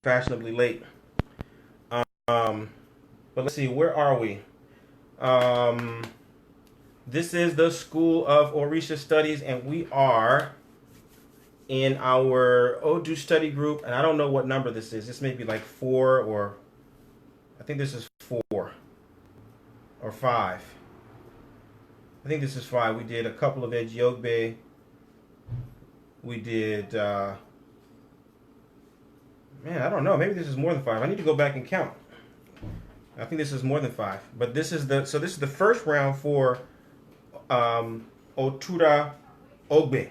fashionably late. Um, but let's see, where are we? Um, this is the School of Orisha Studies, and we are in our Odu study group. And I don't know what number this is. This may be like 4, or I think this is 4 or 5. I think this is 5. We did a couple of Ejiyogbe. We did, man, I don't know. Maybe this is more than 5. I need to go back and count. I think this is more than 5. But this is the first round for Otura Ogbe,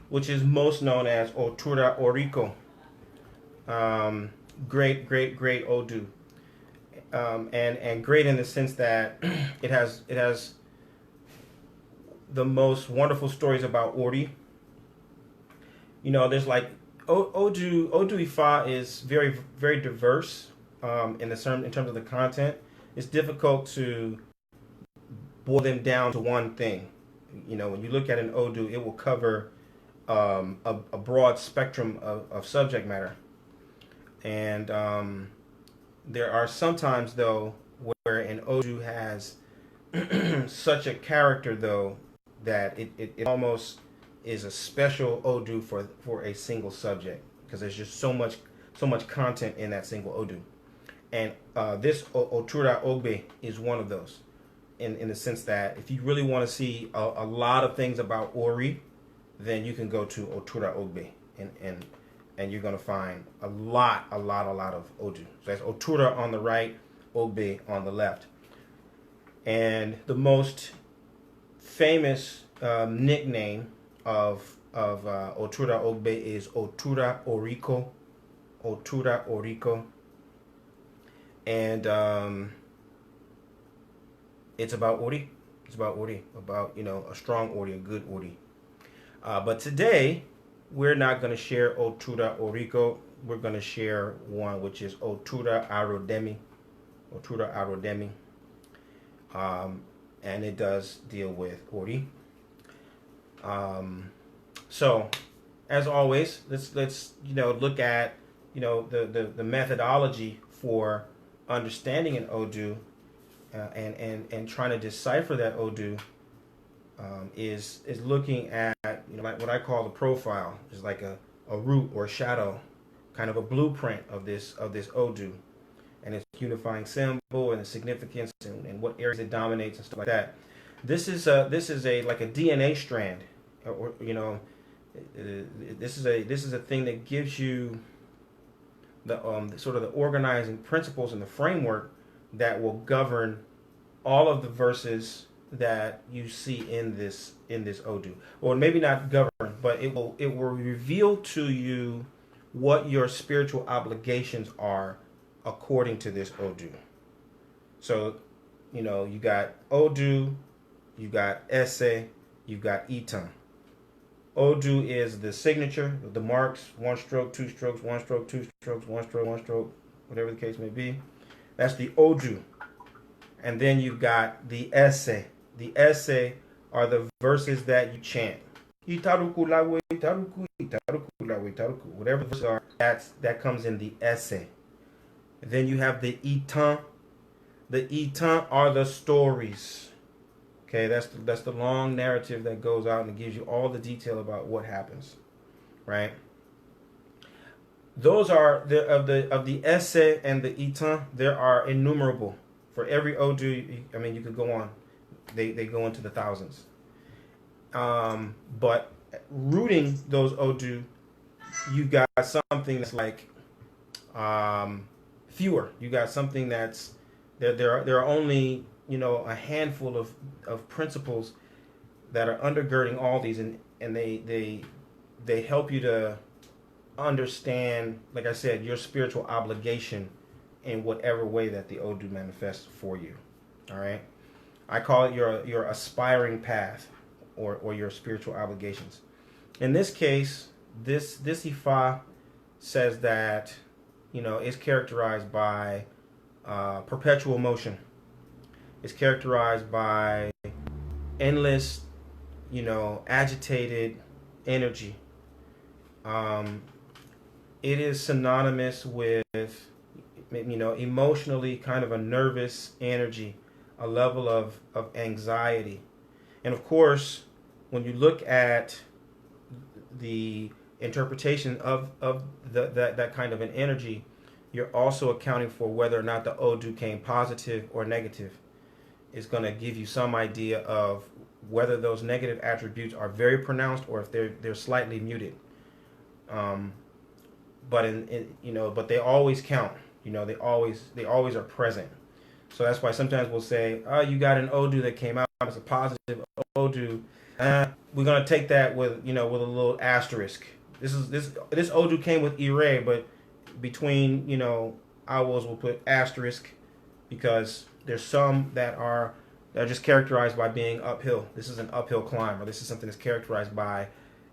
which is most known as OturaOriki. Great Odu. And great in the sense that it has the most wonderful stories about Ori. You know, there's like Odu Ifa is very diverse in terms of the content. It's difficult to boil them down to one thing. You know, when you look at an Odu, it will cover a broad spectrum of subject matter. And there are sometimes, though, where an Odu has such a character, though, that it almost is a special Odu for a single subject, because there's just so much content in that single Odu. And this Otura Ogbe is one of those, in the sense that if you really want to see a lot of things about Ori, then you can go to Otura Ogbe, and you're going to find a lot of Odu. So that's Otura on the right, Ogbe on the left. And the most famous nickname of Otura Ogbe is OturaOriki. OturaOriki. And it's about Ori. It's about Ori. About, you know, a strong Ori, a good Ori. But today, we're not going to share OturaOriki. We're going to share one which is OturaOriki. OturaOriki. And it does deal with Ori. So, as always, let's look at the methodology for understanding an Odu, and trying to decipher that Odu. Is looking at like what I call the profile, is like a root or shadow, kind of a blueprint of this Odu, and its unifying symbol and the significance, and what areas it dominates and stuff like that. This is a like a DNA strand, or this is a thing that gives you the sort of the organizing principles and the framework that will govern all of the verses that you see in this Odu, or maybe not govern, but it will reveal to you what your spiritual obligations are according to this Odu. So, you got Odu, you got Esse, you got Itan. Odu is the signature, the marks, 1 stroke, 2 strokes, 1 stroke, 2 strokes, 1 stroke, 1 stroke, whatever the case may be. That's the Odu. And then you've got the Esse. The Esse are the verses that you chant. Itaruku lawe, itaruku, itaruku lawe, itaruku. Whatever the verses are, that comes in the Esse. Then you have the Itan. The Itan are the stories. Okay, that's the long narrative that goes out and gives you all the detail about what happens, right? Those are of the Esse and the Itan. There are innumerable. For every Odu, I mean, you could go on. They go into the thousands. But rooting those Odu, you got something that's like fewer. You got something that's there are only a handful of principles that are undergirding all these, and they help you to understand, like I said, your spiritual obligation in whatever way that the Odu manifests for you. All right, I call it your aspiring path, or your spiritual obligations. In this case, this Ifa says that it's characterized by perpetual motion. It's characterized by endless, agitated energy. it is synonymous with, emotionally kind of a nervous energy, a level of anxiety. And of course, when you look at the interpretation of that kind of an energy, you're also accounting for whether or not the Odu came positive or negative. It's going to give you some idea of whether those negative attributes are very pronounced or if they're slightly muted. But they always count. They always are present. So that's why sometimes we'll say, "Oh, you got an Odu that came out as a positive Odu. We're gonna take that with with a little asterisk. This Odu came with Ire, but between owls we'll put asterisk because there's some that are just characterized by being uphill. This is an uphill climb, or this is something that's characterized by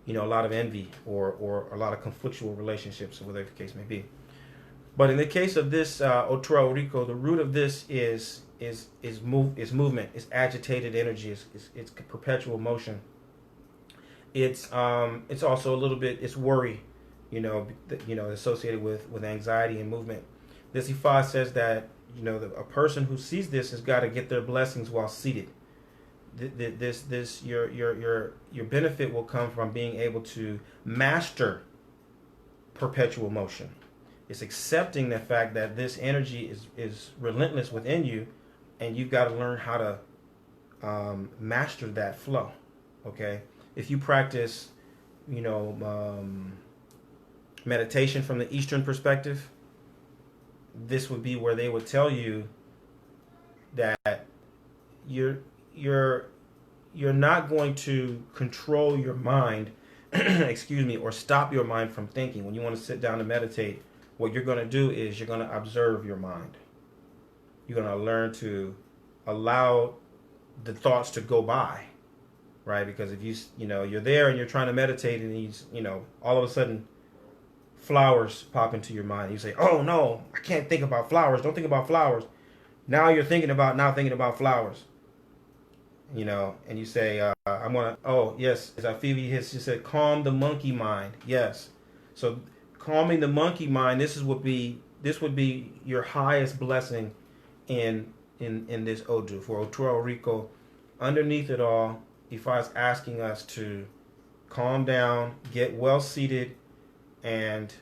a lot of envy or a lot of conflictual relationships, or whatever the case may be. But in the case of this OturaOriki, the root of this is movement, it's agitated energy, it's perpetual motion. It's also a little bit, it's worry, associated with anxiety and movement. This Ifa says that a person who sees this has got to get their blessings while seated. Your benefit will come from being able to master perpetual motion. It's accepting the fact that this energy is relentless within you, and you've got to learn how to master that flow. Okay, if you practice, meditation from the Eastern perspective, this would be where they would tell you that you're not going to control your mind, or stop your mind from thinking. When you want to sit down and meditate, what you're going to do is you're going to observe your mind. You're going to learn to allow the thoughts to go by, right? Because if you're there and you're trying to meditate and all of a sudden flowers pop into your mind. You say, "Oh no, I can't think about flowers. Don't think about flowers." Now you're thinking about flowers. And you say, "I'm gonna." Oh yes, as Phoebe she said, "Calm the monkey mind." Yes, so calming the monkey mind. This would be your highest blessing in this Odu for OturaOriki. Underneath it all, Ifa is asking us to calm down, get well seated, and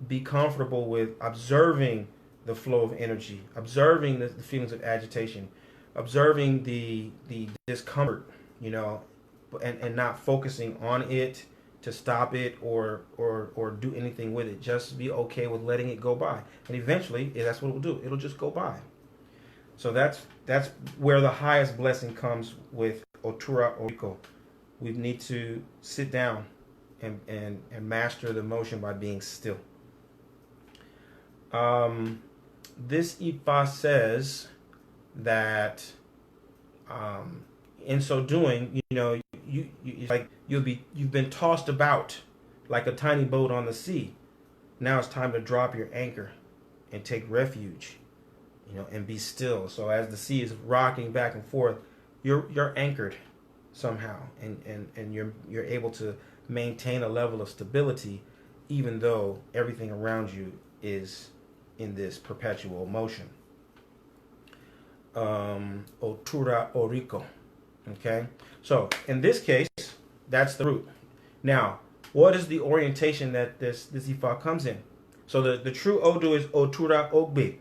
be comfortable with observing the flow of energy, observing the feelings of agitation, observing the discomfort, and not focusing on it to stop it or do anything with it. Just be okay with letting it go by, and eventually that's what it will do. It'll just go by. So that's where the highest blessing comes with OturaOriki. We need to sit down and master the motion by being still. This Ifa says that in so doing, you've been tossed about like a tiny boat on the sea. Now it's time to drop your anchor and take refuge, and be still. So as the sea is rocking back and forth, you're anchored somehow, and you're able to maintain a level of stability, even though everything around you is in this perpetual motion. OturaOriki. Okay, so in this case, that's the root. Now, what is the orientation that this Ifa comes in? So the true Odu is OturaOgbe.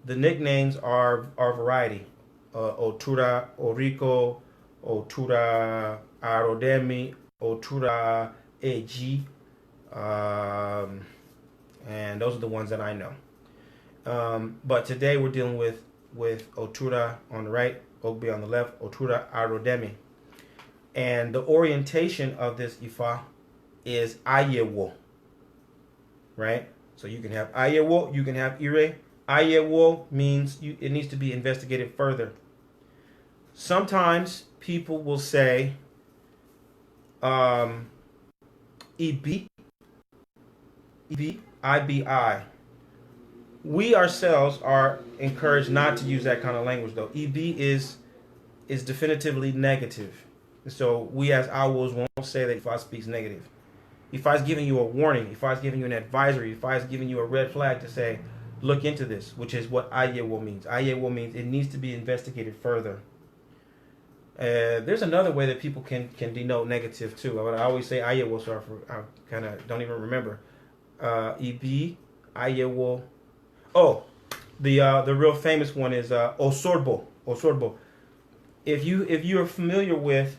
The nicknames are variety. OturaOriki, OturaOriki, OturaOriki, and those are the ones that I know. But today we're dealing with Otura on the right, Ogbe on the left, OturaOriki. And the orientation of this Ifa is Ayewo. Right? So you can have Ayewo, you can have Ire. Ayewo means it needs to be investigated further. Sometimes people will say Ibi, I-B-I. We ourselves are encouraged not to use that kind of language, though. EB is definitively negative. So we as owls won't say that Ifa speaks negative. Ifa's giving you a warning. Ifa's giving you an advisory. Ifa's giving you a red flag to say, look into this, which is what Ayewo means. Ayewo means it needs to be investigated further. There's another way that people can denote negative too. I always say Ayewo, so I kind of don't even remember. Ibi, Ayewo. Oh, the real famous one is Osorbo. Osorbo. If you are familiar with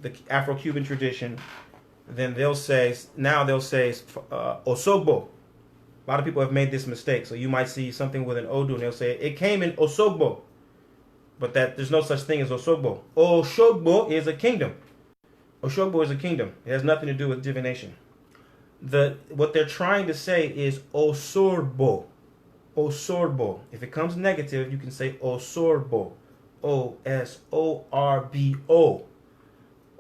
the Afro-Cuban tradition, then they'll say Osogbo. A lot of people have made this mistake. So you might see something with an Odu and they'll say it came in Osogbo. But that there's no such thing as Osogbo. Oshogbo is a kingdom. Oshogbo is a kingdom. It has nothing to do with divination. What they're trying to say is Osorbo. Osorbo. If it comes negative, you can say Osorbo. Osorbo.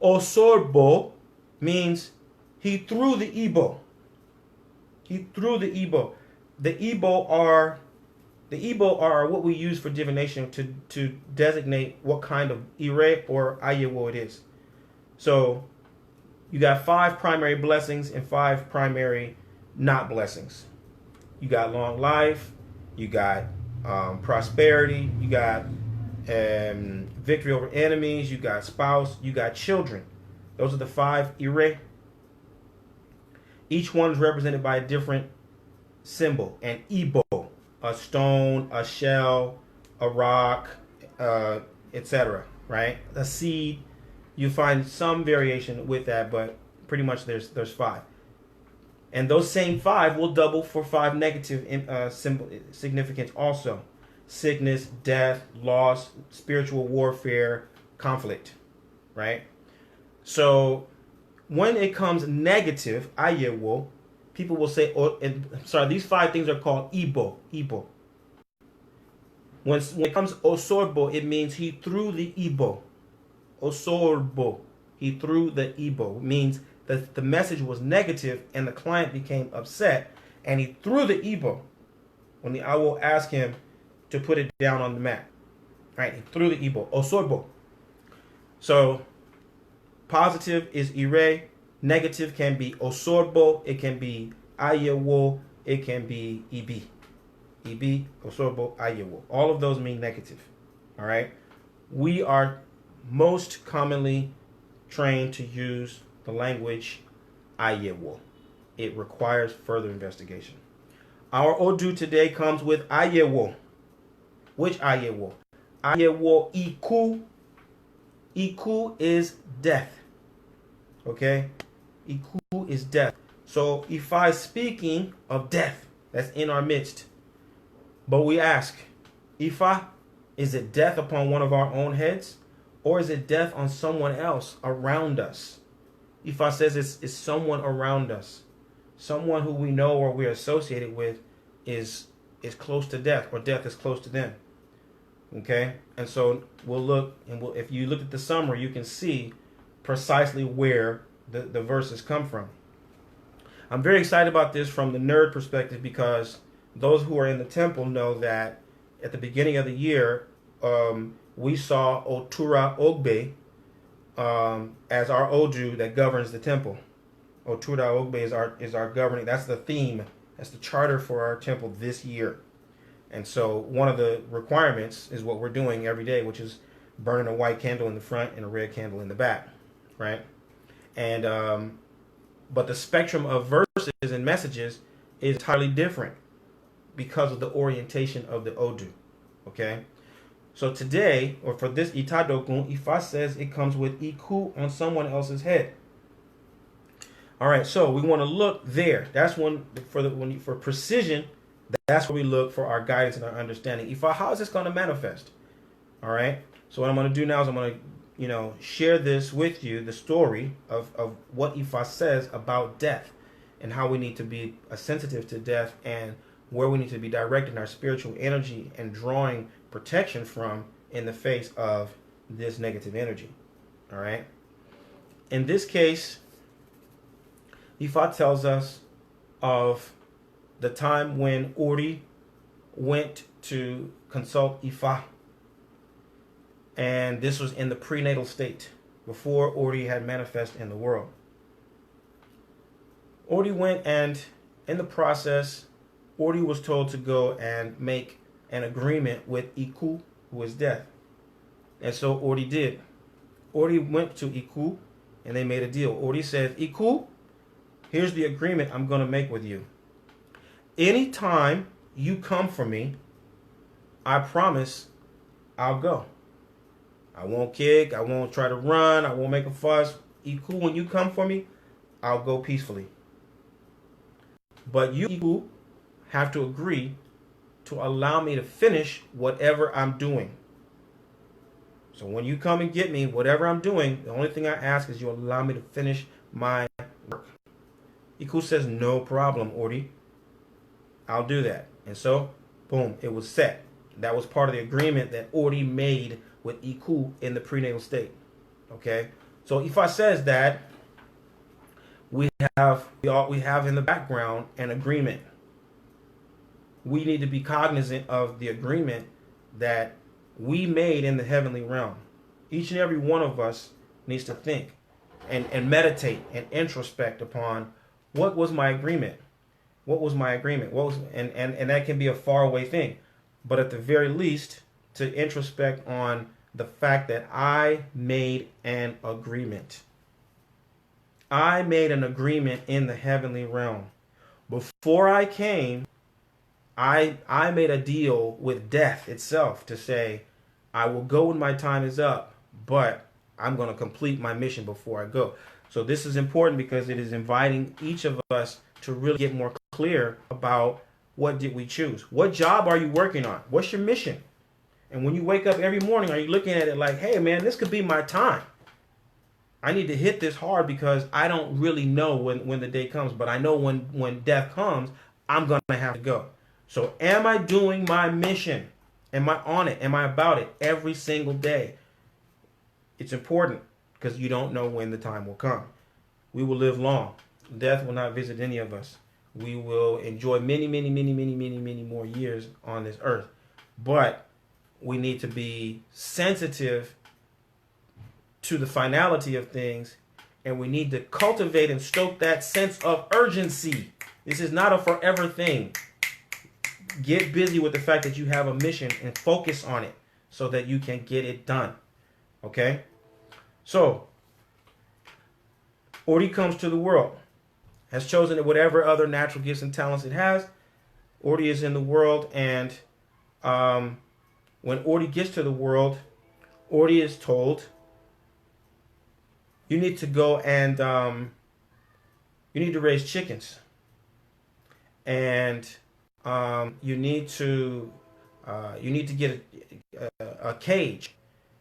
Osorbo means he threw the Igbo. He threw the Igbo. The Igbo are what we use for divination to designate what kind of Ire or Ayewo it is. So you got 5 primary blessings and 5 primary not blessings. You got long life, you got prosperity, you got victory over enemies, you got spouse, you got children. Those are the 5 Ire. Each one is represented by a different symbol. An Igbo, a stone, a shell, a rock, etc. Right? A seed. You find some variation with that, but pretty much there's 5. And those same 5 will double for 5 negative significance also. Sickness, death, loss, spiritual warfare, conflict. Right? So when it comes negative, Ayewo, people will say, these 5 things are called Igbo. Igbo. When it comes Osorbo, it means he threw the Igbo. Osorbo, he threw the Igbo. It means that the message was negative and the client became upset and he threw the Igbo when the Awo asked him to put it down on the mat. Right? He threw the Igbo. Osorbo. So positive is Ire. Negative can be Osorbo. It can be Ayewo. It can be Ibi. Ibi, Osorbo, Ayewo. All of those mean negative. All right? We are most commonly trained to use the language Ayewo. It requires further investigation. Our Odu today comes with Ayewo. Which Ayewo? Ayewo Iku. Iku is death. Okay? Iku is death. So Ifa is speaking of death that's in our midst. But we ask, Ifa, is it death upon one of our own heads? Or is it death on someone else around us? Ifa says it's someone around us. Someone who we know or we're associated with is close to death, or death is close to them. Okay? And so we'll look, and if you look at the summary, you can see precisely where the verses come from. I'm very excited about this from the nerd perspective because those who are in the temple know that at the beginning of the year, we saw OturaOriki as our Odu that governs the temple. OturaOriki is our governing. That's the theme. That's the charter for our temple this year. And so one of the requirements is what we're doing every day, which is burning a white candle in the front and a red candle in the back, right? And but the spectrum of verses and messages is entirely different because of the orientation of the Odu, okay? So today, or for this Itadogun, Ifa says it comes with Iku on someone else's head. All right, so we want to look there. That's for precision. That's where we look for our guidance and our understanding. Ifa, how is this going to manifest? All right. So what I'm going to do now is I'm going to, share this with you, the story of what Ifa says about death and how we need to be sensitive to death and where we need to be directing our spiritual energy and drawing protection from in the face of this negative energy. All right. In this case, Ifa tells us of the time when Ori went to consult Ifa. And this was in the prenatal state, before Ori had manifested in the world. Orty went, and in the process, Orty was told to go and make an agreement with Iku, who is death. And so Orty did. Orty went to Iku, and they made a deal. Orty said, Iku, here's the agreement I'm going to make with you. Anytime you come for me, I promise I'll go. I won't kick. I won't try to run. I won't make a fuss. Iku, when you come for me, I'll go peacefully. But you, Iku, have to agree to allow me to finish whatever I'm doing. So when you come and get me, whatever I'm doing, the only thing I ask is you allow me to finish my work. Iku says, no problem, Orty. I'll do that. And so, boom, it was set. That was part of the agreement that Orty made with Iku in the prenatal state. Okay? So Ifa says that we have in the background an agreement. We need to be cognizant of the agreement that we made in the heavenly realm. Each and every one of us needs to think and meditate and introspect upon what was my agreement. What was my agreement? And that can be a faraway thing. But at the very least, to introspect on the fact that I made an agreement. I made an agreement in the heavenly realm. Before I came, I made a deal with death itself to say, I will go when my time is up, but I'm going to complete my mission before I go. So this is important because it is inviting each of us to really get more clear about what did we choose. What job are you working on? What's your mission? And when you wake up every morning, are you looking at it like, hey, man, this could be my time. I need to hit this hard because I don't really know when the day comes. But I know when death comes, I'm going to have to go. So am I doing my mission? Am I on it? Am I about it every single day? It's important because you don't know when the time will come. We will live long. Death will not visit any of us. We will enjoy many, many, many, many, many, many more years on this earth. But we need to be sensitive to the finality of things, and we need to cultivate and stoke that sense of urgency. This is not a forever thing. Get busy with the fact that you have a mission and focus on it so that you can get it done. Okay? So, Orty comes to the world, has chosen whatever other natural gifts and talents it has. Orty is in the world, and when Orty gets to the world, Orty is told, you need to go and you need to raise chickens, and you need to get a cage,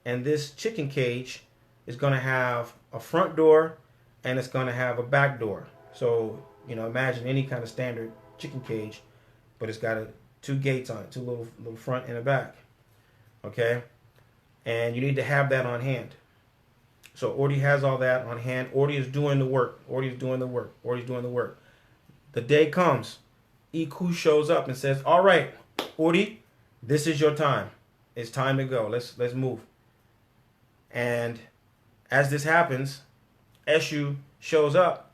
and this chicken cage is going to have a front door and it's going to have a back door. So imagine any kind of standard chicken cage, but it's got two gates on it, two little front and a back. Okay, and you need to have that on hand. So Orty has all that on hand. Orty is doing the work. Orty's doing the work. Orty's doing the work. The day comes. Iku shows up and says, all right, Orty, this is your time. It's time to go. Let's move. And as this happens, Eshu shows up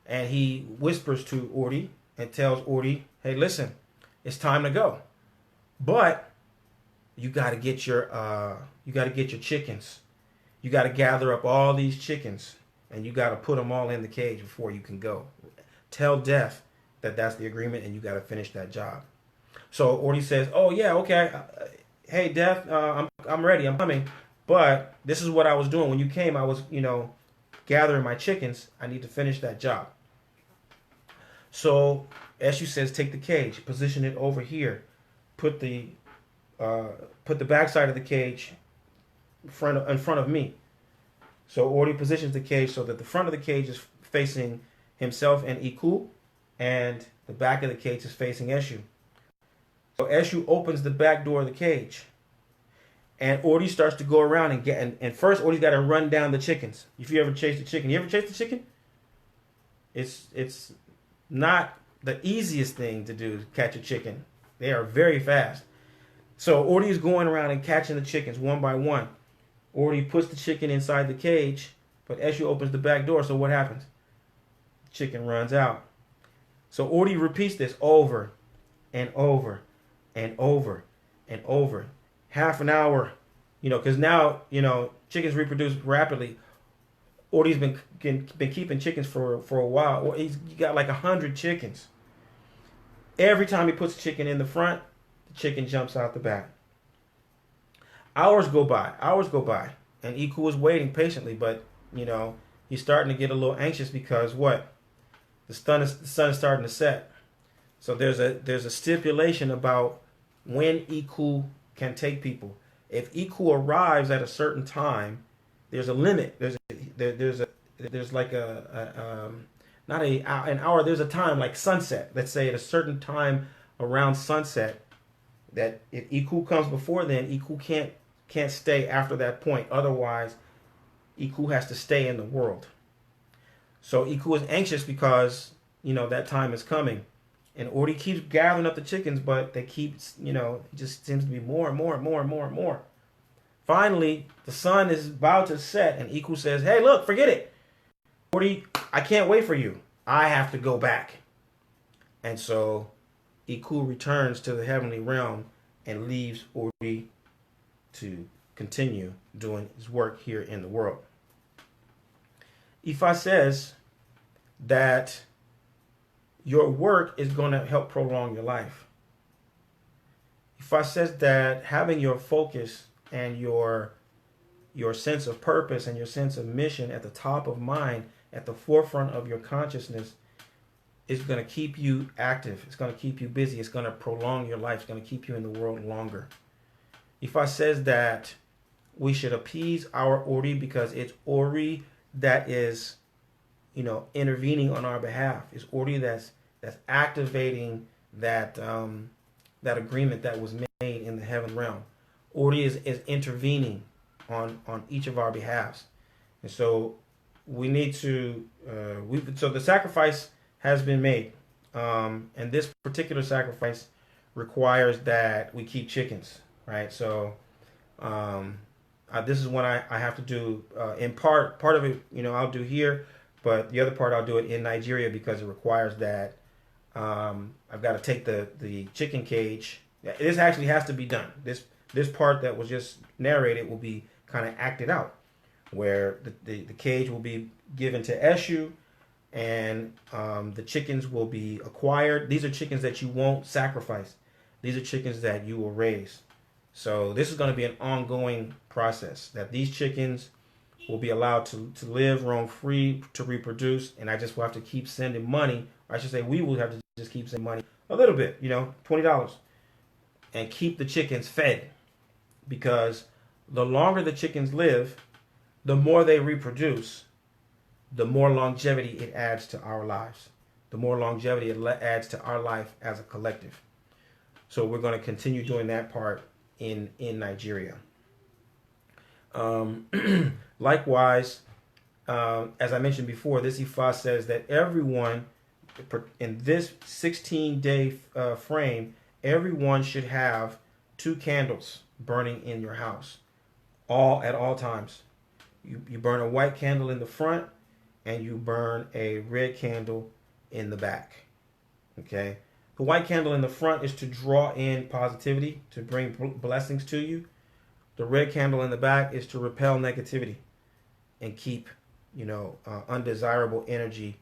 and he whispers to Orty and tells Orty, hey, listen, it's time to go. But you got to get your chickens. You got to gather up all these chickens and you got to put them all in the cage before you can go. Tell Death that that's the agreement and you got to finish that job. So Orty says, oh yeah, okay. Hey Death, I'm ready. I'm coming. But this is what I was doing when you came. I was, gathering my chickens. I need to finish that job. So Eshu says, take the cage, position it over here, put the backside of the cage in front of me. So Orty positions the cage so that the front of the cage is facing himself and Iku, and the back of the cage is facing Eshu. So Eshu opens the back door of the cage, and Orty starts to go around and first Orty's got to run down the chickens. If you ever chase the chicken, It's not the easiest thing to do to catch a chicken. They are very fast. So Orty is going around and catching the chickens one by one. Orty puts the chicken inside the cage, but Eshu opens the back door. So what happens? chicken runs out. So Ori repeats this over and over and over and over. Half an hour, because now, chickens reproduce rapidly. Ori's been keeping chickens for a while. Or he's got like 100 chickens. Every time he puts a chicken in the front, the chicken jumps out the back. Hours go by, and Iku is waiting patiently, but he's starting to get a little anxious because what? The sun is starting to set. So there's a stipulation about when Iku can take people. If Iku arrives at a certain time, there's a limit. There's like not an hour. There's a time like sunset. Let's say at a certain time around sunset, that if Iku comes before then, Iku can't stay after that point. Otherwise, Iku has to stay in the world. So Iku is anxious because that time is coming, and Ori keeps gathering up the chickens, but they keep it just seems to be more and more and more and more and more. Finally, the sun is about to set, and Iku says, "Hey, look, forget it, Ori. I can't wait for you. I have to go back." And so Iku returns to the heavenly realm and leaves Ori to continue doing his work here in the world. Ifa says that your work is going to help prolong your life. Ifa says that having your focus and your sense of purpose and your sense of mission at the top of mind, at the forefront of your consciousness, is going to keep you active. It's going to keep you busy. It's going to prolong your life. It's going to keep you in the world longer. Ifa says that we should appease our Ori because it's Ori that is, intervening on our behalf. It's Ori that's activating that agreement that was made in the heaven realm. Ori is intervening on each of our behalves, and so we need to. So the sacrifice has been made, and this particular sacrifice requires that we keep chickens, right? So this is what I have to do. In part of it, I'll do here, but the other part I'll do it in Nigeria because it requires that I've got to take the chicken cage. This actually has to be done. This part that was just narrated will be kind of acted out, where the cage will be given to Eshu, and the chickens will be acquired. These are chickens that you won't sacrifice. These are chickens that you will raise. So this is going to be an ongoing process, that these chickens will be allowed to live, roam free, to reproduce, and I just will have to keep sending money. Or I should say we will have to just keep sending money a little bit, $20, and keep the chickens fed. Because the longer the chickens live, the more they reproduce, the more longevity it adds to our lives. The more longevity it adds to our life as a collective. So we're going to continue doing that part in Nigeria. Likewise, as I mentioned before, this Ifa says that everyone in this 16-day frame, everyone should have 2 candles burning in your house, at all times. You burn a white candle in the front, and you burn a red candle in the back. Okay. The white candle in the front is to draw in positivity, to bring blessings to you. The red candle in the back is to repel negativity and keep, undesirable energy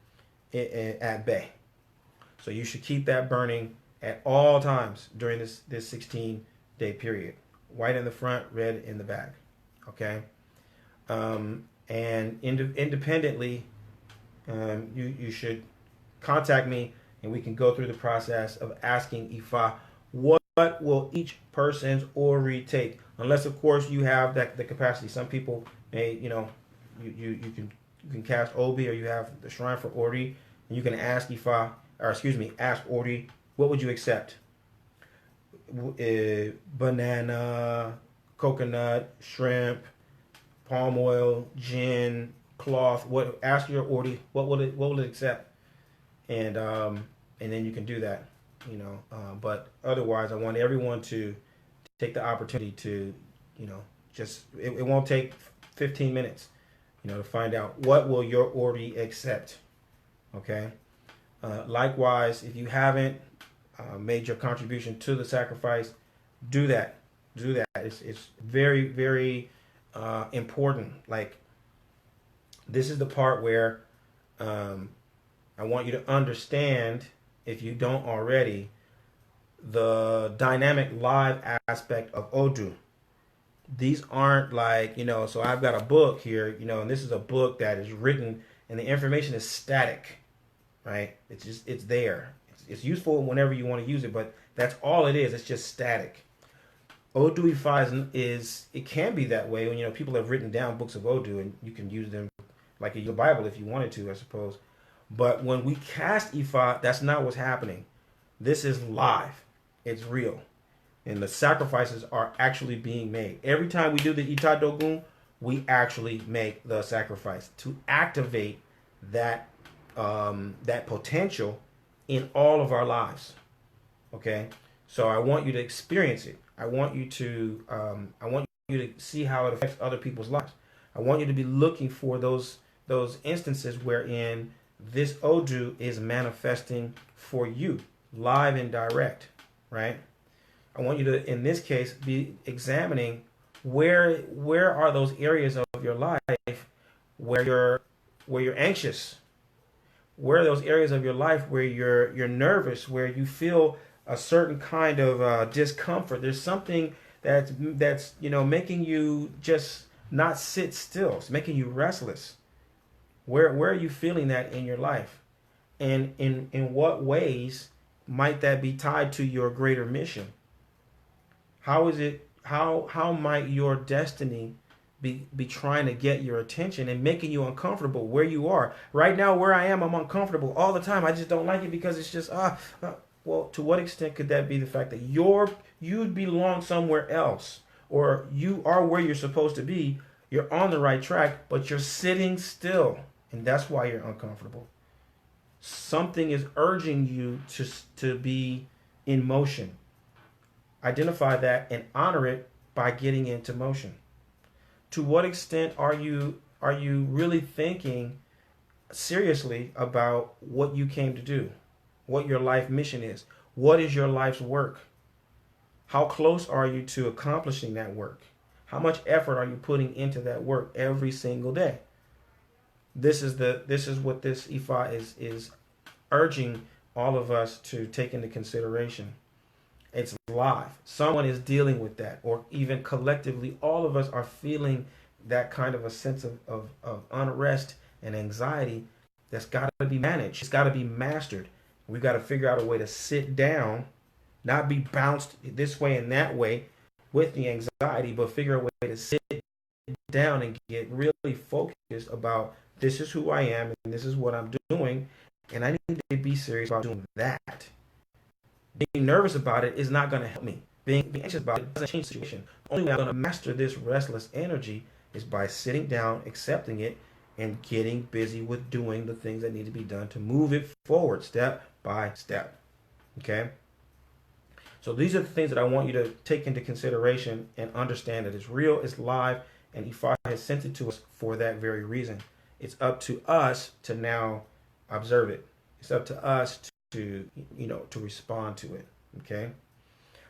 at bay. So you should keep that burning at all times during this 16-day period. White in the front, red in the back. Okay. And independently, you should contact me, and we can go through the process of asking Ifa, what will each person's Ori take? Unless, of course, you have the capacity. Some people may, you can cast Obi, or you have the shrine for Ori, and you can ask Ifa, ask Ori, what would you accept? Banana, coconut, shrimp, palm oil, gin, cloth. Ask your Ori, what will it accept? And then you can do that, but otherwise I want everyone to take the opportunity to, it won't take 15 minutes, to find out what will your Ori accept. Okay. Likewise, if you haven't made your contribution to the sacrifice, do that. Do that. It's very, very important. Like, this is the part where um, I want you to understand, if you don't already, the dynamic live aspect of Odu. These aren't like, so I've got a book here, and this is a book that is written and the information is static, right? It's there. It's useful whenever you want to use it, but that's all it is. It's just static. Odu Ifa is it can be that way when people have written down books of Odu and you can use them like in your Bible if you wanted to, I suppose. But when we cast Ifa, that's not what's happening. This is live. It's real. And the sacrifices are actually being made. Every time we do the Ita Dogun, we actually make the sacrifice to activate that that potential in all of our lives. Okay, so I want you to experience it. I want you to see how it affects other people's lives. I want you to be looking for those instances wherein this Odu is manifesting for you, live and direct, right? I want you to, in this case, be examining where are those areas of your life where you're anxious, where are those areas of your life where you're nervous, where you feel a certain kind of discomfort. There's something that's making you just not sit still. It's making you restless. Where are you feeling that in your life, and in what ways might that be tied to your greater mission? How is it? How might your destiny be trying to get your attention and making you uncomfortable where you are right now? Where I am, I'm uncomfortable all the time. I just don't like it because it's just well, to what extent could that be the fact that you belong somewhere else, or you are where you're supposed to be? You're on the right track, but you're sitting still, and that's why you're uncomfortable. Something is urging you to be in motion. Identify that and honor it by getting into motion. To what extent are you really thinking seriously about what you came to do, what your life mission is? What is your life's work? How close are you to accomplishing that work? How much effort are you putting into that work every single day? This is what this Ifa is urging all of us to take into consideration. It's live. Someone is dealing with that, or even collectively, all of us are feeling that kind of a sense of unrest and anxiety that's got to be managed. It's got to be mastered. We've got to figure out a way to sit down, not be bounced this way and that way with the anxiety, but figure a way to sit down and get really focused about this is who I am and this is what I'm doing, and I need to be serious about doing that. Being nervous about it is not going to help me. Being anxious about it doesn't change the situation. The only way I'm going to master this restless energy is by sitting down, accepting it, and getting busy with doing the things that need to be done to move it forward step by step. Okay? So these are the things that I want you to take into consideration and understand that it's real, it's live, and Ifa has sent it to us for that very reason. It's up to us to now observe it. It's up to us to respond to it. Okay?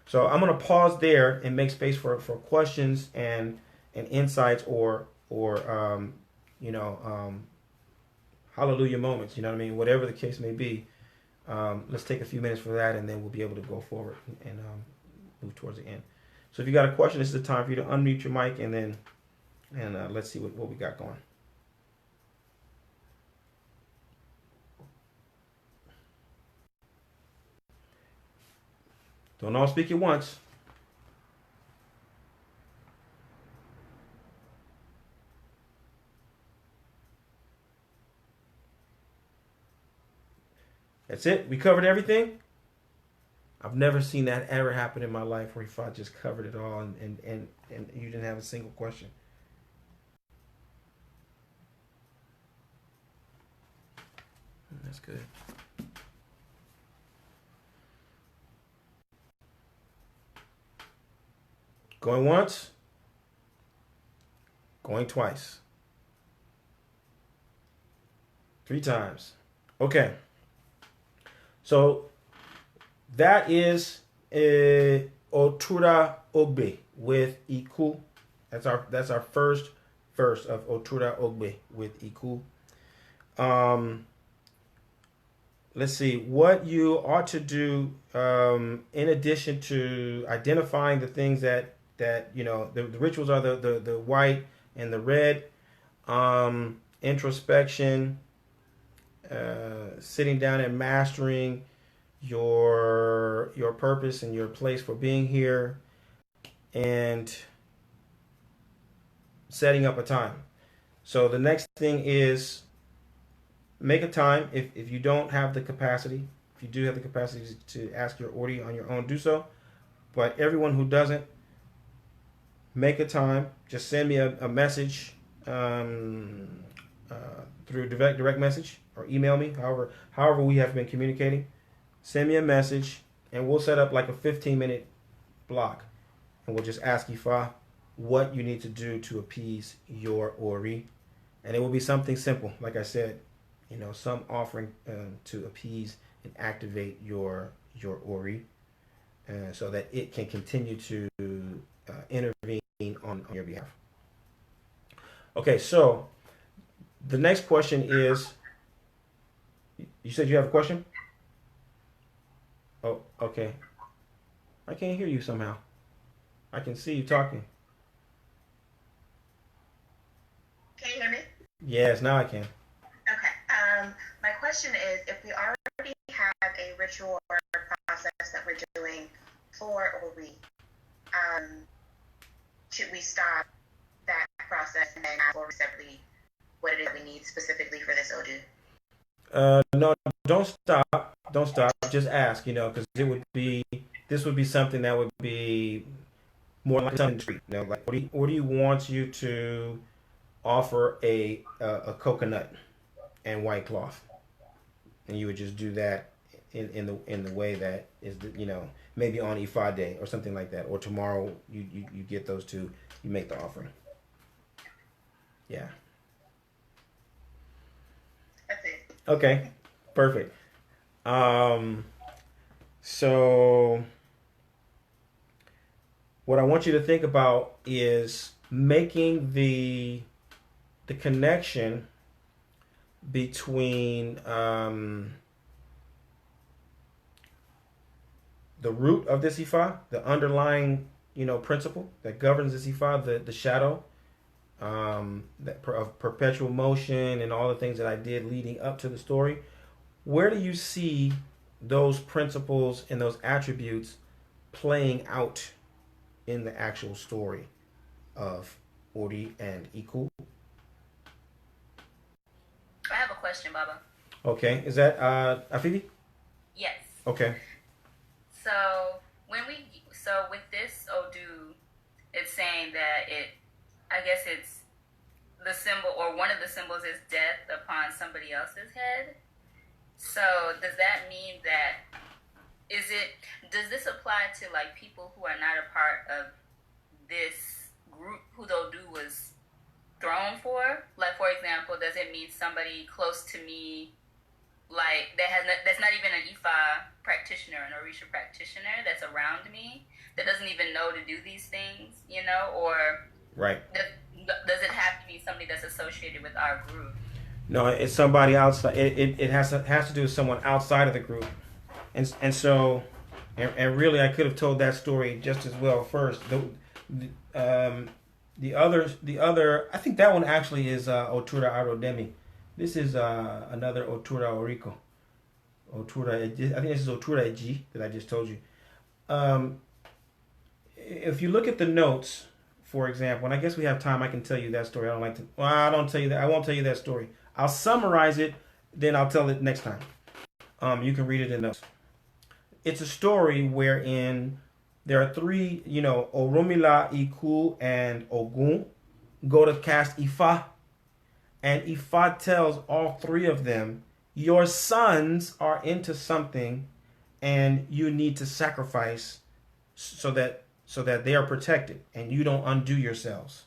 So I'm going to pause there and make space for questions and insights or hallelujah moments. You know what I mean? Whatever the case may be. Let's take a few minutes for that, and then we'll be able to go forward and move towards the end. So if you got a question, this is the time for you to unmute your mic, and let's see what we got going. Don't all speak at once. That's it. We covered everything. I've never seen that ever happen in my life where I just covered it all and you didn't have a single question. That's good. Going once. Going twice. 3 times. Okay. So that is Otura Ogbe with Iku. That's our first verse of Otura Ogbe with Iku. Let's see what you ought to do in addition to identifying the things that the rituals are the white and the red. Introspection, sitting down and mastering your purpose and your place for being here, and setting up a time. So the next thing is make a time. If you don't have the capacity, if you do have the capacity to ask your Ori on your own, do so. But everyone who doesn't, make a time. Just send me a message through direct message or email me. However we have been communicating. Send me a message and we'll set up like a 15-minute block, and we'll just ask Ifa what you need to do to appease your Ori, and it will be something simple. Like I said, some offering to appease and activate your Ori, so that it can continue to intervene on your behalf. Okay, so the next question is, you said you have a question? Oh, okay. I can't hear you somehow. I can see you talking. Can you hear me? Yes, now I can. Okay. My question is, if we already have a ritual or process that we're doing for Ori, should we stop that process and then ask for separately what it is we need specifically for this Odu? No, don't stop. Don't stop. Just ask, because this would be something that would be more like something street. Like what do you want you to offer a coconut and white cloth, and you would just do that in the way that is maybe on Ifa day or something like that, or tomorrow you get those two, you make the offering. Yeah. That's it. Okay. Perfect. So what I want you to think about is making the connection between the root of this Ifa, the underlying principle that governs this Ifa, the shadow, of perpetual motion and all the things that I did leading up to the story. Where do you see those principles and those attributes playing out in the actual story of Ori and Iku? I have a question, Baba. Okay, is that Afifi? Yes. Okay. So with this Odu, it's saying that I guess it's the symbol, or one of the symbols is death upon somebody else's head. So does that mean that does this apply to like people who are not a part of this group who the Odu was thrown for? Like, for example, does it mean somebody close to me, like that's not even an Ifa practitioner, an Orisha practitioner that's around me, that doesn't even know to do these things, or right? Does it have to be somebody that's associated with our group? No, it's somebody outside. It has to do with someone outside of the group, and so really I could have told that story just as well first. The other I think that one actually is Otura Arodemi. This is another Otura Oriko. I think this is Otura Eji that I just told you. If you look at the notes, for example, and I guess we have time, I can tell you that story. I don't like to. Well, I don't tell you that. I won't tell you that story. I'll summarize it, then I'll tell it next time. You can read it in notes. It's a story wherein there are three, Oromila, Iku, and Ogun go to cast Ifa. And Ifa tells all three of them, your sons are into something and you need to sacrifice so that they are protected and you don't undo yourselves.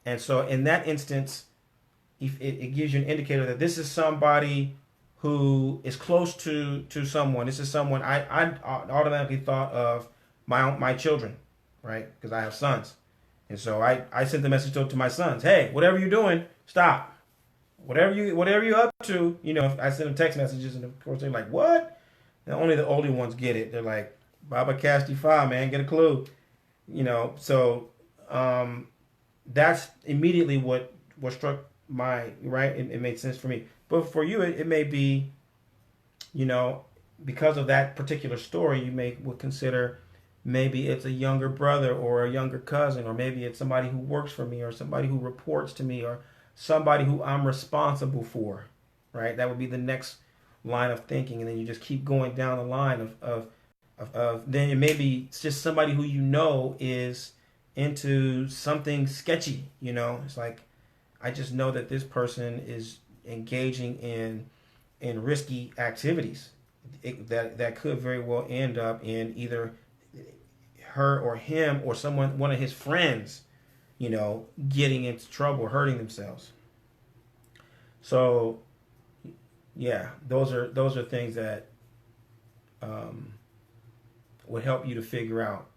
And so in that instance, it gives you an indicator that this is somebody who is close to someone. This is someone I automatically thought of my children, right? Because I have sons, and so I sent the message to my sons. Hey, whatever you're doing, stop. Whatever you're up to, I send them text messages, and of course they're like, "What?" And only the older ones get it. They're like, "Baba Casti Fa, man, get a clue." So that's immediately what struck my right. It made sense for me, but for you, it may be, because of that particular story, you would consider maybe it's a younger brother or a younger cousin, or maybe it's somebody who works for me or somebody who reports to me or somebody who I'm responsible for, right? That would be the next line of thinking, and then you just keep going down the line of then it maybe it's just somebody who is into something sketchy. It's like I just know that this person is engaging in risky activities that could very well end up in either her or him or one of his friends, getting into trouble or hurting themselves. So, yeah, those are things that would help you to figure out.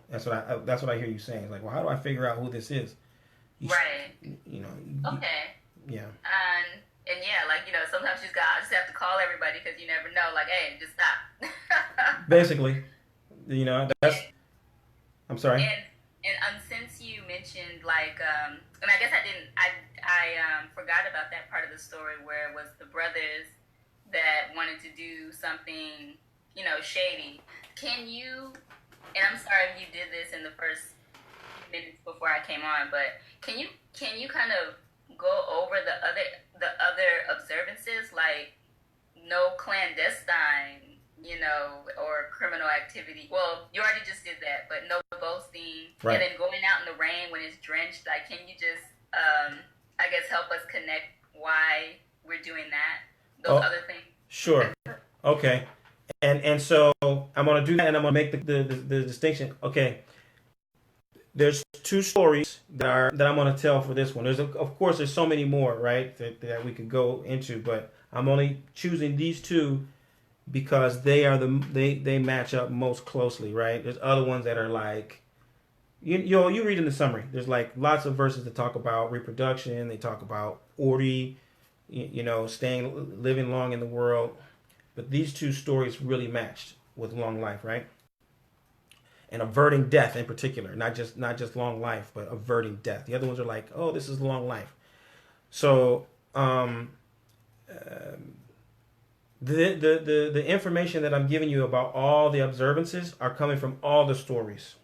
That's what I hear you saying. It's like, well, how do I figure out who this is? Right. Okay. Yeah. And yeah, like sometimes I just have to call everybody because you never know. Like, hey, just stop. Basically, that's. I'm sorry. And since you mentioned and I guess I forgot about that part of the story where it was the brothers that wanted to do something shady. Can you? And I'm sorry if you did this in the first minutes before I came on, but can you kind of go over the other observances, like no clandestine, or criminal activity? Well, you already just did that, but no boasting, right. And then going out in the rain when it's drenched. Like, can you just, I guess, help us connect why we're doing that? Those other things. Sure. Okay. And so I'm gonna do that, and I'm gonna make the distinction. Okay. There's two stories that I'm gonna tell for this one. Of course there's so many more, right, that we could go into, but I'm only choosing these two because they match up most closely, right? There's other ones that are like you read in the summary. There's like lots of verses that talk about reproduction. They talk about Ori, living long in the world. But these two stories really matched with long life, right? And averting death in particular, not just long life, but averting death. The other ones are like, oh, this is long life. So the information that I'm giving you about all the observances are coming from all the stories.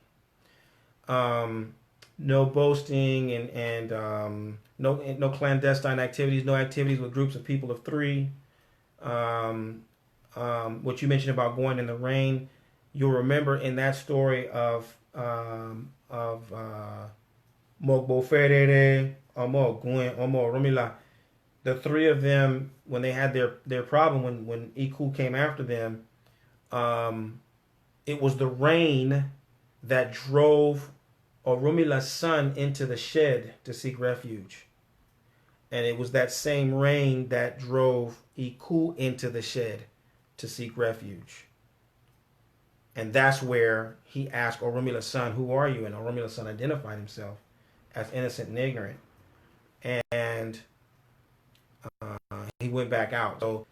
No boasting and no clandestine activities, no activities with groups of people of three. What you mentioned about going in the rain, you'll remember in that story of Mogbo Ferere, Omo Romila, the three of them, when they had their problem, when Iku came after them, it was the rain that drove Orumila's son into the shed to seek refuge. And it was that same rain that drove Iku into the shed to seek refuge. And that's where he asked Orumila's son, "Who are you?" And Orumila's son identified himself as innocent and ignorant. And he went back out. So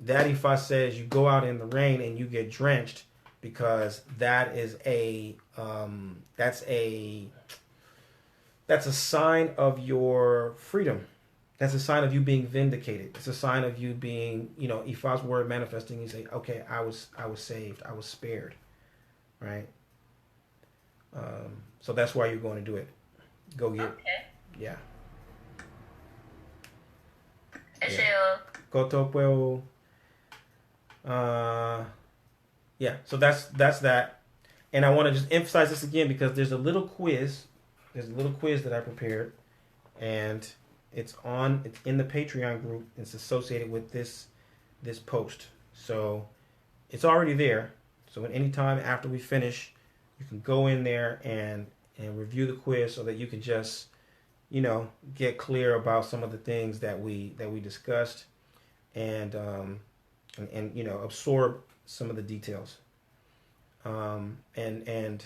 Daddy Fuss says you go out in the rain and you get drenched because that's a sign of your freedom. That's a sign of you being vindicated. It's a sign of you being, Ifa's word manifesting. You say, okay, I was saved. I was spared. Right? So that's why you're going to do it. Go get Okay. Yeah. Yeah. Koto yeah, so that's that. And I want to just emphasize this again because there's a little quiz. There's a little quiz that I prepared, and it's in the Patreon group. It's associated with this post. So it's already there. So at any time after we finish, you can go in there and review the quiz so that you can just get clear about some of the things that we discussed, and absorb some of the details. And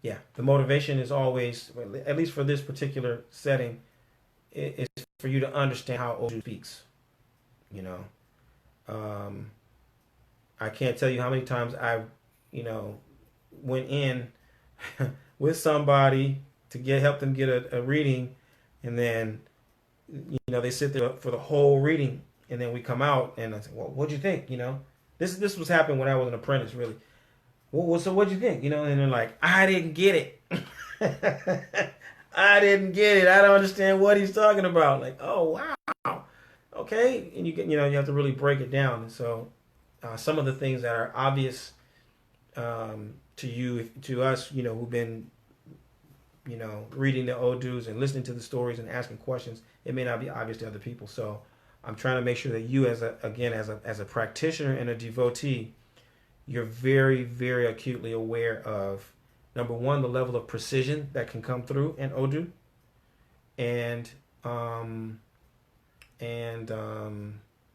yeah, the motivation is always, at least for this particular setting, is for you to understand how Odu speaks. You know, I can't tell you how many times I, went in with somebody to help them get a reading, and then they sit there for the whole reading, and then we come out and I say, well, what'd you think? This was happening when I was an apprentice, really. Well, so what'd you think? And they're like, I didn't get it. I didn't get it. I don't understand what he's talking about. Like, oh wow, okay. And you have to really break it down. And so, some of the things that are obvious to us, who've been, reading the Odus and listening to the stories and asking questions, it may not be obvious to other people. So, I'm trying to make sure that you, as a practitioner and a devotee, you're very, very acutely aware of, number one, the level of precision that can come through an Odu, and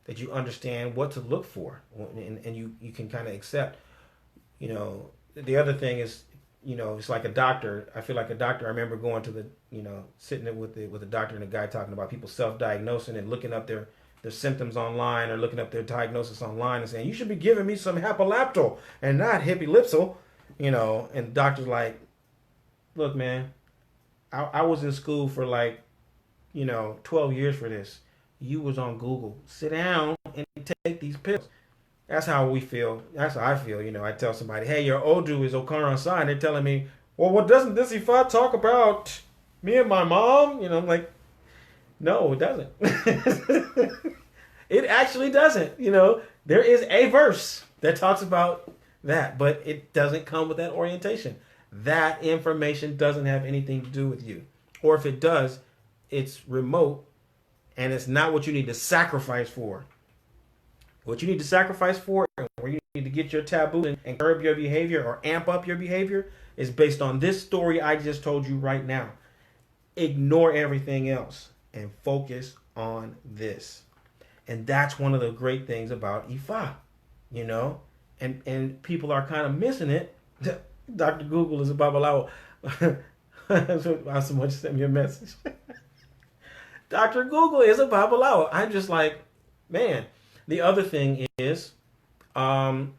that you understand what to look for, and you can kind of accept. The other thing is, it's like a doctor. I feel like a doctor. I remember going to sitting with a doctor and a guy talking about people self-diagnosing and looking up their symptoms online, or looking up their diagnosis online and saying, you should be giving me some hapilaptol and not hipilipsol, and the doctor's like, look, man, I was in school for 12 years for this. You was on Google. Sit down and take these pills. That's how we feel. That's how I feel. I tell somebody, hey, your Odu is Okaran sign. They're telling me, well, what doesn't this Ifa talk about me and my mom? I'm like, no, it doesn't. It actually doesn't. There is a verse that talks about that, but it doesn't come with that orientation. That information doesn't have anything to do with you. Or if it does, it's remote, and it's not what you need to sacrifice for. What you need to sacrifice for, and where you need to get your taboo and curb your behavior or amp up your behavior, is based on this story I just told you right now. Ignore everything else and focus on this. And that's one of the great things about Ifa, and people are kind of missing it. Dr. Google is a babalawo. Someone sent me a message. Dr. Google is a babalawo. I'm just like, man. The other thing is, helping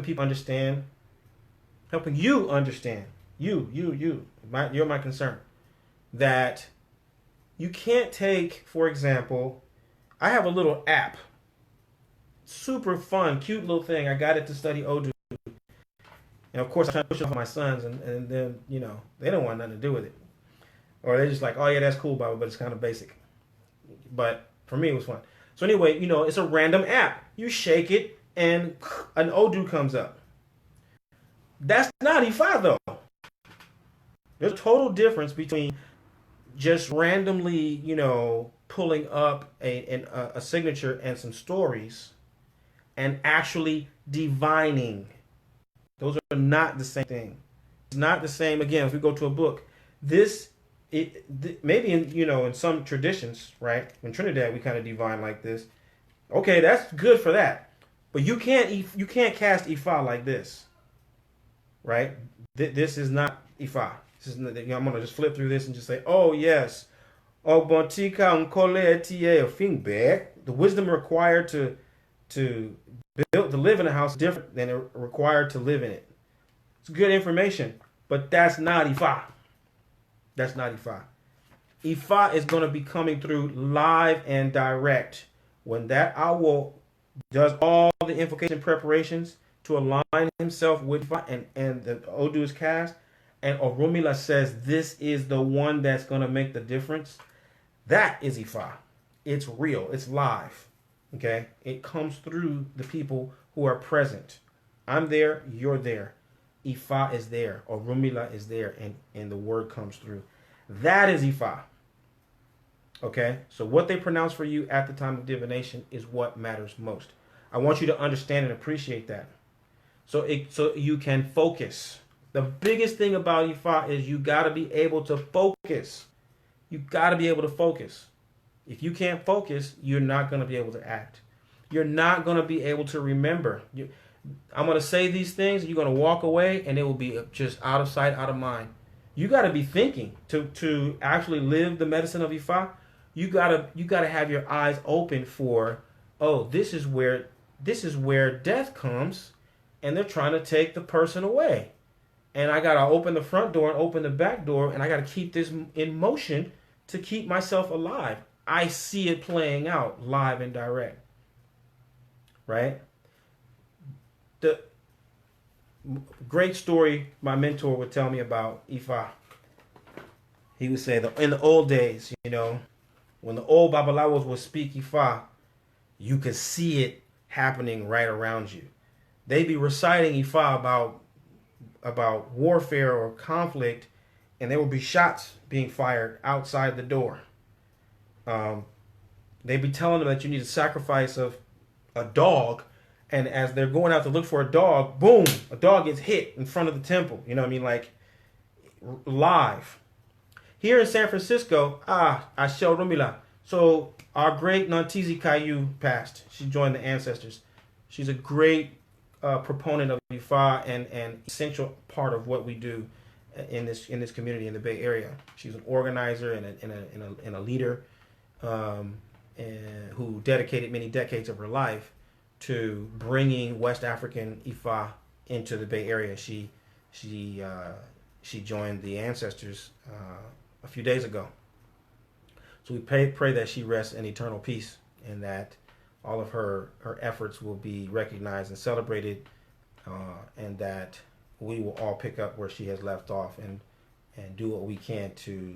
people understand, helping you understand, you're my concern, that you can't take, for example, I have a little app, super fun, cute little thing. I got it to study Odu. And of course, I'm trying to push it off my sons, and then, they don't want nothing to do with it. Or they're just like, oh yeah, that's cool, Baba, but it's kind of basic. But for me, it was fun. So anyway, it's a random app. You shake it, and an Odu comes up. That's not Ifa, though. There's a total difference between just randomly, pulling up a signature and some stories, and actually divining. Those are not the same thing. It's not the same. Again, if we go to a book, maybe in some traditions, right? In Trinidad, we kind of divine like this. Okay, that's good for that, but you can't cast Ifa like this, right? This is not Ifa. This is I'm gonna just flip through this and just say, oh yes, the wisdom required to live in a house is different than it required to live in it. It's good information, but that's not Ifa. That's not Ifa. Ifa is going to be coming through live and direct. When that Awo does all the invocation preparations to align himself with Ifa, and the Odu is cast, and Oromila says this is the one that's going to make the difference, that is Ifa. It's real. It's live. Okay? It comes through the people who are present. I'm there. You're there. Ifa is there, or Rumila is there, and the word comes through. That is Ifa. Okay? So what they pronounce for you at the time of divination is what matters most. I want you to understand and appreciate that. So you can focus. The biggest thing about Ifa is you got to be able to focus. You got to be able to focus. If you can't focus, you're not going to be able to act. You're not going to be able to remember. I'm going to say these things, you're going to walk away, and it will be just out of sight, out of mind. You got to be thinking to actually live the medicine of Ifa. You gotta have your eyes open for, oh, this is where death comes, and they're trying to take the person away, and I gotta open the front door and open the back door, and I gotta keep this in motion to keep myself alive. I see it playing out live and direct, right? The great story my mentor would tell me about Ifa. He would say that in the old days, when the old Babalawos would speak Ifa, you could see it happening right around you. They'd be reciting Ifa about warfare or conflict, and there would be shots being fired outside the door. They'd be telling them that you need a sacrifice of a dog, and as they're going out to look for a dog, boom, a dog gets hit in front of the temple. You know what I mean? Like, live. Here in San Francisco, Ashel Rumila. So our great Nantizi Caillou passed. She joined the ancestors. She's a great proponent of Ifa and essential part of what we do in this community in the Bay Area. She's an organizer and a leader who dedicated many decades of her life to bringing West African Ifa into the Bay Area. She joined the ancestors a few days ago. So we pray that she rests in eternal peace, and that all of her efforts will be recognized and celebrated, and that we will all pick up where she has left off and do what we can to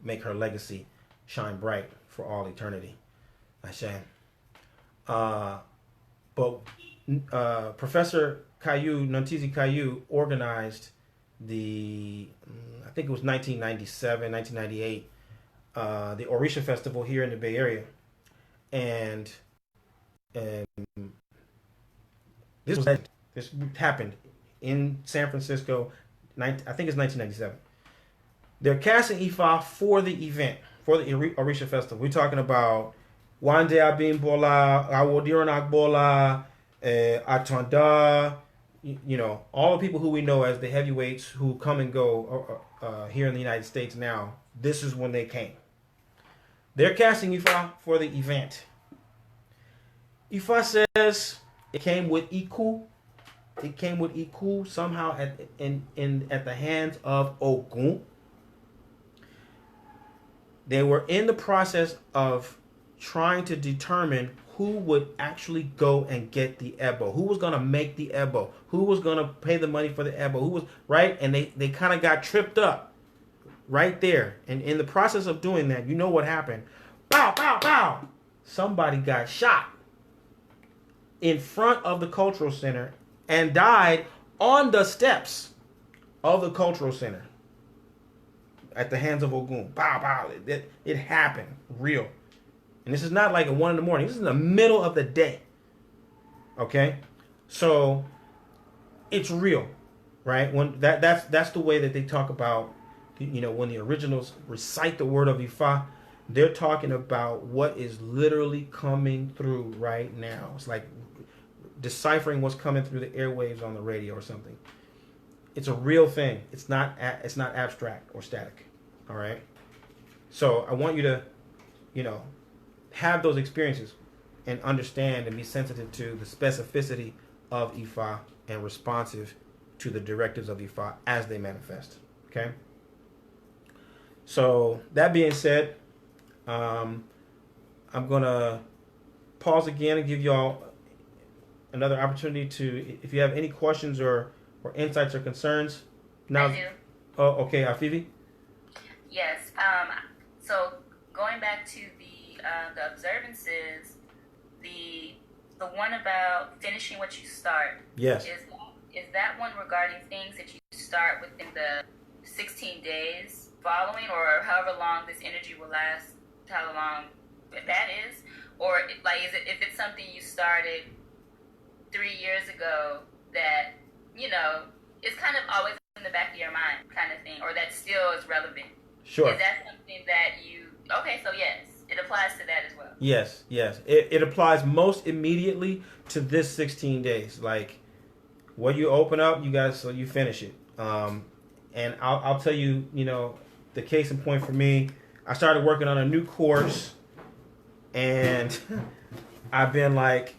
make her legacy shine bright for all eternity. Ashe. But Professor Caillou, Nantizi Caillou, organized I think it was 1997, 1998, the Orisha Festival here in the Bay Area. And this happened in San Francisco, I think it's 1997. They're casting Ifa for the event, for the Orisha Festival. We're talking about Wande Abimbola, Awodiron Agbola, Atanda, all the people who we know as the heavyweights who come and go here in the United States now. This is when they came. They're casting Ifa for the event. Ifa says it came with Iku. It came with Iku somehow at the hands of Ogun. They were in the process of trying to determine who would actually go and get the Ebo, who was going to make the Ebo, who was going to pay the money for the Ebo, who was, right? And they kind of got tripped up right there. And in the process of doing that, you know what happened? Bow, bow, bow. Somebody got shot in front of the cultural center and died on the steps of the cultural center at the hands of Ogun. Bow, bow. It happened. Real. And this is not like at 1 a.m. This is in the middle of the day. Okay? So it's real, right? When that's the way that they talk about, when the originals recite the word of Ifa, they're talking about what is literally coming through right now. It's like deciphering what's coming through the airwaves on the radio or something. It's a real thing. It's not abstract or static. All right? So I want you to, have those experiences and understand and be sensitive to the specificity of Ifa and responsive to the directives of Ifa as they manifest. Okay? So that being said, I'm going to pause again and give y'all another opportunity to, if you have any questions or insights or concerns. Now, I do. Oh, okay, Afivi? Yes. So going back to the observances, the one about finishing what you start. Yes. Is that one regarding things that you start within the 16 days following, or however long this energy will last, how long that is? Or if it's something you started 3 years ago that, it's kind of always back of your mind kind of thing, or that still is relevant? Sure. Is that something that you, okay, so yes, it applies to that as well. Yes. It applies most immediately to this 16 days. Like, what you open up, so you finish it. And I'll tell you, the case in point for me, I started working on a new course, and I've been like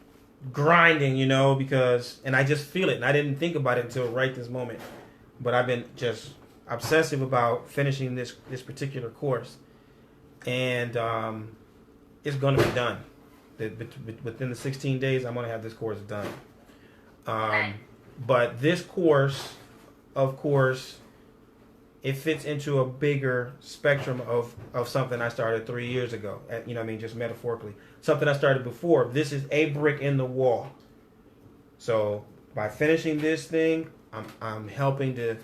grinding, and I just feel it, and I didn't think about it until right this moment. But I've been just obsessive about finishing this particular course, and it's going to be done. Within the 16 days, I'm going to have this course done. But this course, of course, it fits into a bigger spectrum of something I started 3 years ago. Just metaphorically. Something I started before. This is a brick in the wall. So by finishing this thing, I'm helping to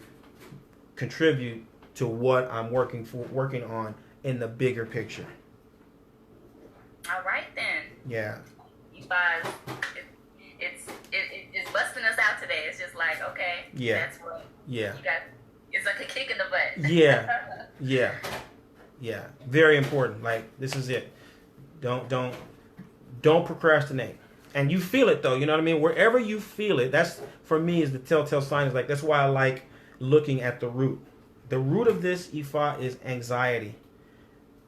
contribute to what I'm working on in the bigger picture. All right then. Yeah. You guys, it's busting us out today. It's just like, okay, yeah, that's what. Yeah. You got. It's like a kick in the butt. Yeah. Very important. Like, this is it. Don't procrastinate. And you feel it though. You know what I mean? Wherever you feel it, that's for me is the telltale sign. Is like that's why I like looking at the root. The root of this Ifa is anxiety.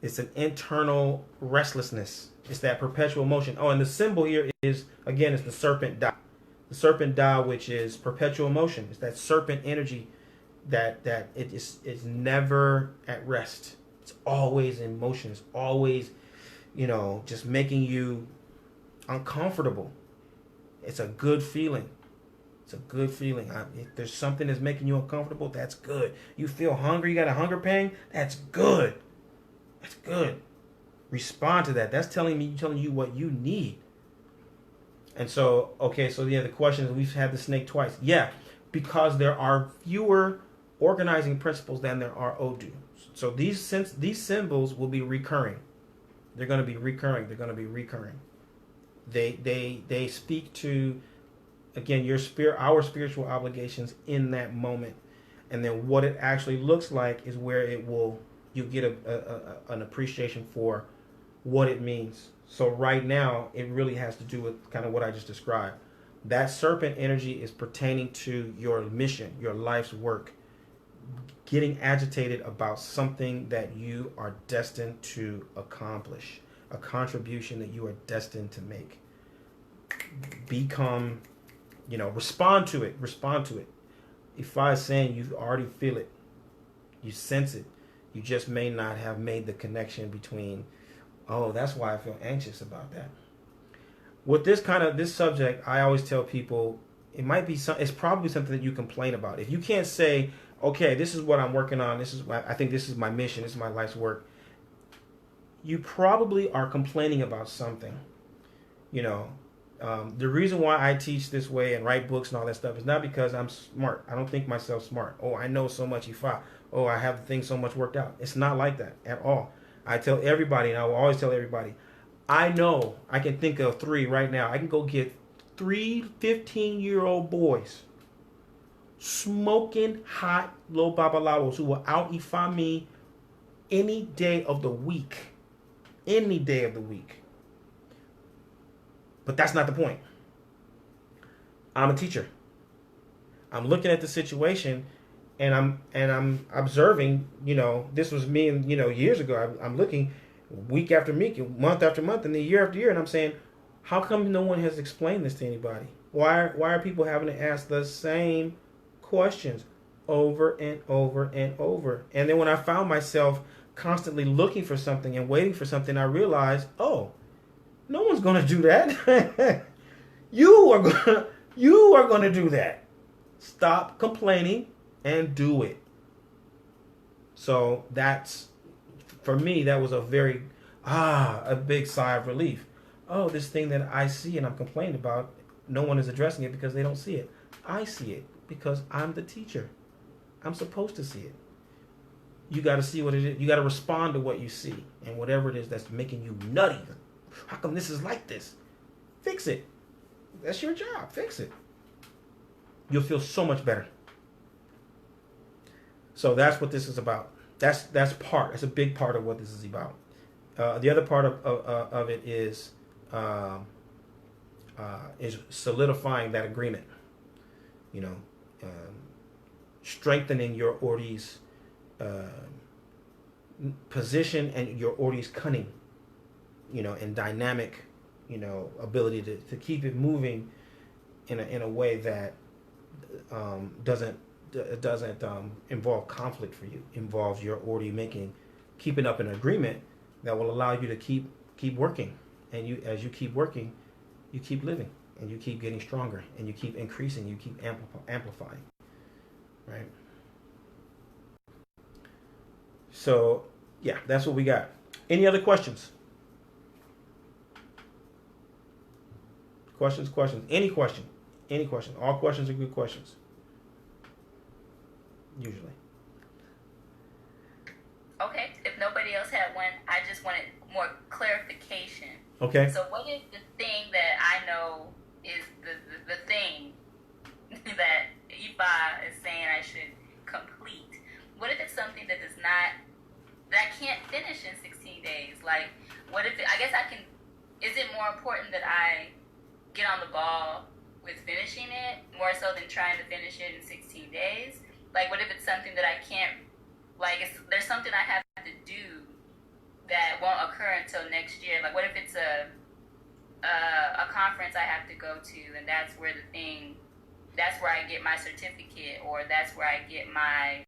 It's an internal restlessness. It's that perpetual motion. Oh, and the symbol here is, again, it's the serpent Da. The serpent Da, which is perpetual motion. It's that serpent energy that it is never at rest. It's always in motion. It's always, just making you uncomfortable. It's a good feeling. It's a good feeling. If there's something that's making you uncomfortable, that's good. You feel hungry, you got a hunger pang, that's good. That's good. Respond to that. That's telling you what you need. And so, the question is, we've had the snake twice. Yeah, because there are fewer organizing principles than there are Odu. So these symbols will be recurring. They're going to be recurring. They speak to, again, our spiritual obligations in that moment. And then what it actually looks like is where you get an appreciation for what it means. So right now, it really has to do with kind of what I just described. That serpent energy is pertaining to your mission, your life's work, getting agitated about something that you are destined to accomplish, a contribution that you are destined to make. Become, respond to it. If I is saying you already feel it, you sense it, you just may not have made the connection between, oh, that's why I feel anxious about that. With this subject, I always tell people it's probably something that you complain about. If you can't say, okay, this is what I'm working on, I think this is my mission, this is my life's work, you probably are complaining about something. The reason why I teach this way and write books and all that stuff is not because I'm smart. I don't think myself smart. Oh, I know so much Ifa. Oh, I have things so much worked out. It's not like that at all. I tell everybody, and I will always tell everybody, I know I can think of 3 right now. I can go get 3 15-year-old boys smoking hot low babalawos who will out Ifa me any day of the week. Any day of the week. But that's not the point. I'm a teacher. I'm looking at the situation, and I'm observing. This was me, and years ago. I'm looking week after week, month after month, and then year after year, and I'm saying, how come no one has explained this to anybody? Why are people having to ask the same questions over and over and over? And then when I found myself constantly looking for something and waiting for something, I realized, oh, no one's going to do that. You are going to do that. Stop complaining and do it. So for me, that was a big sigh of relief. Oh, this thing that I see and I'm complaining about, no one is addressing it because they don't see it. I see it because I'm the teacher. I'm supposed to see it. You got to see what it is. You got to respond to what you see. And whatever it is that's making you nutty. How come this is like this? Fix it. That's your job. Fix it. You'll feel so much better. So that's what this is about. That's a big part of what this is about. The other part of it is solidifying that agreement. You know, strengthening your Ori's position and your Ori's cunning. You know, and dynamic. You know, ability to keep it moving in a way that doesn't involve conflict for you. Involves your Ori keeping up an agreement that will allow you to keep working, and as you keep working, you keep living, and you keep getting stronger, and you keep increasing, you keep amplifying, right? So yeah, that's what we got. Any other questions? Questions? Any question? All questions are good questions. Usually. Okay, if nobody else had one, I just wanted more clarification. Okay. So what is the thing that I know is the thing that Ifa is saying I should complete? What if it's something that I can't finish in 16 days? Like, what if I guess I can, is it more important that I get on the ball with finishing it more so than trying to finish it in 16 days? Like, what if it's something that I can't, like, there's something I have to do that won't occur until next year? Like, what if it's a conference I have to go to, and that's where I get my certificate, or that's where I get my,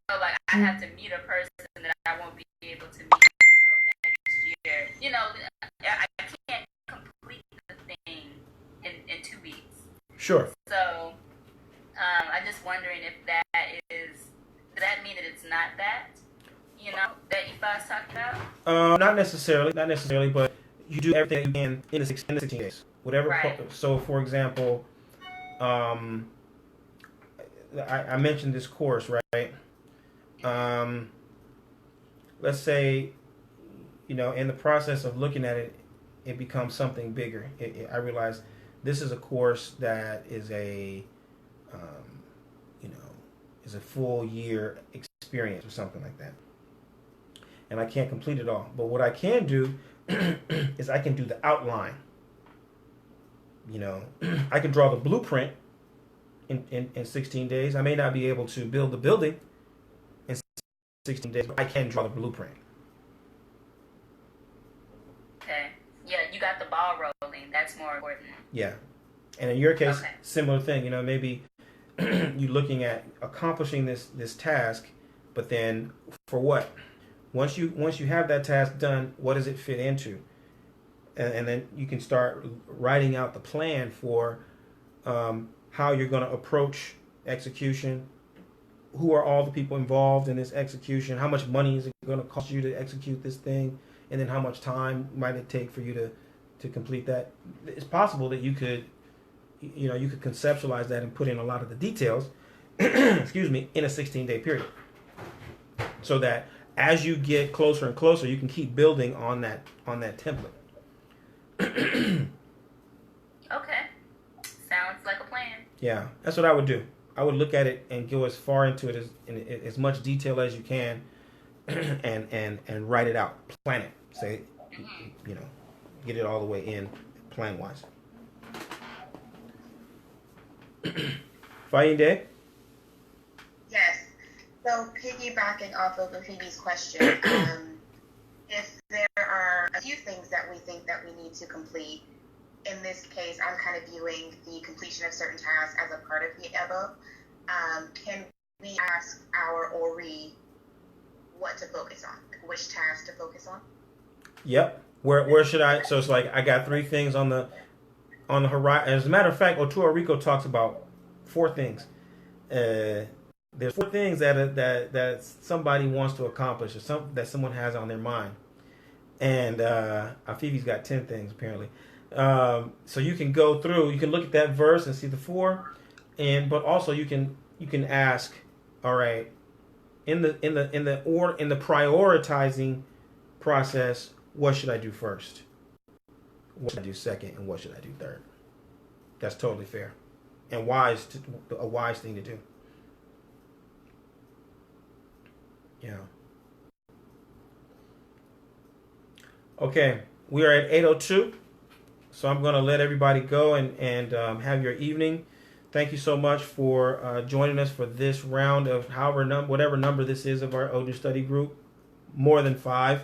like, I have to meet a person that I won't be able to meet until next year. You know, I can't complete the thing in 2 weeks. Sure. So, I'm just wondering if does that mean that it's not that, that Ifa's talking about? Not necessarily, but you do everything you can in the 16 days. Whatever. Right. So, for example, I mentioned this course, right? Let's say, in the process of looking at it, it becomes something bigger. I realize this is a course that is is a full year experience or something like that. And I can't complete it all. But what I can do is I can do the outline. I can draw the blueprint in 16 days. I may not be able to build the building in 16 days, but I can draw the blueprint. Okay. Yeah, you got the ball rolling. That's more important. Yeah. And in your case, okay. Similar thing. Maybe you're looking at accomplishing this task, but then for what? Once you have that task done, what does it fit into? And then you can start writing out the plan for how you're going to approach execution. Who are all the people involved in this execution? How much money is it going to cost you to execute this thing? And then how much time might it take for you to complete that? It's possible that you could conceptualize that and put in a lot of the details, excuse me, in a 16-day period. So that as you get closer and closer, you can keep building on that template. Okay. Sounds like a plan. Yeah, that's what I would do. I would look at it and go as far into it as much detail as you can, and write it out, plan it, say, get it all the way in, plan wise. Fayinde? Yes. So piggybacking off of Phoebe's question, if there are a few things that we think that we need to complete, in this case, I'm kind of viewing the completion of certain tasks as a part of the above. Can we ask our Ori what to focus on, like which task to focus on? Yep. Where should I? So it's like I got 3 things on the horizon. As a matter of fact, OturaOriki talks about 4 things. There's 4 things that somebody wants to accomplish, or that someone has on their mind. And Afifi's got 10 things apparently. So you can go through, you can look at that verse and see the 4, but also you can ask, all right, in the prioritizing process, what should I do first? What should I do second, and what should I do third? That's totally fair, and a wise thing to do. Yeah. Okay, we are at 8:02, so I'm going to let everybody go and have your evening. Thank you so much for joining us for this round of whatever number this is of our Odoo study group, more than 5.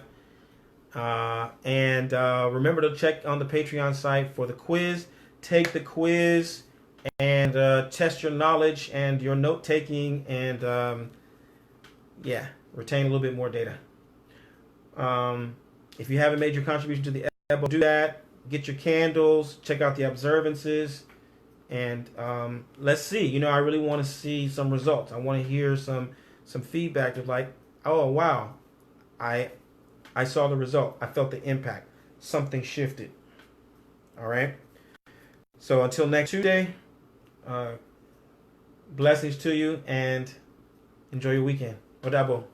And remember to check on the Patreon site for the quiz. Take the quiz and test your knowledge and your note taking, and retain a little bit more data. If you haven't made your contribution to the EBO, do that. Get your candles. Check out the observances. And let's see. I really want to see some results. I want to hear some feedback of like, oh, wow, I saw the result. I felt the impact. Something shifted. All right? So until next Tuesday, blessings to you and enjoy your weekend. Odabo.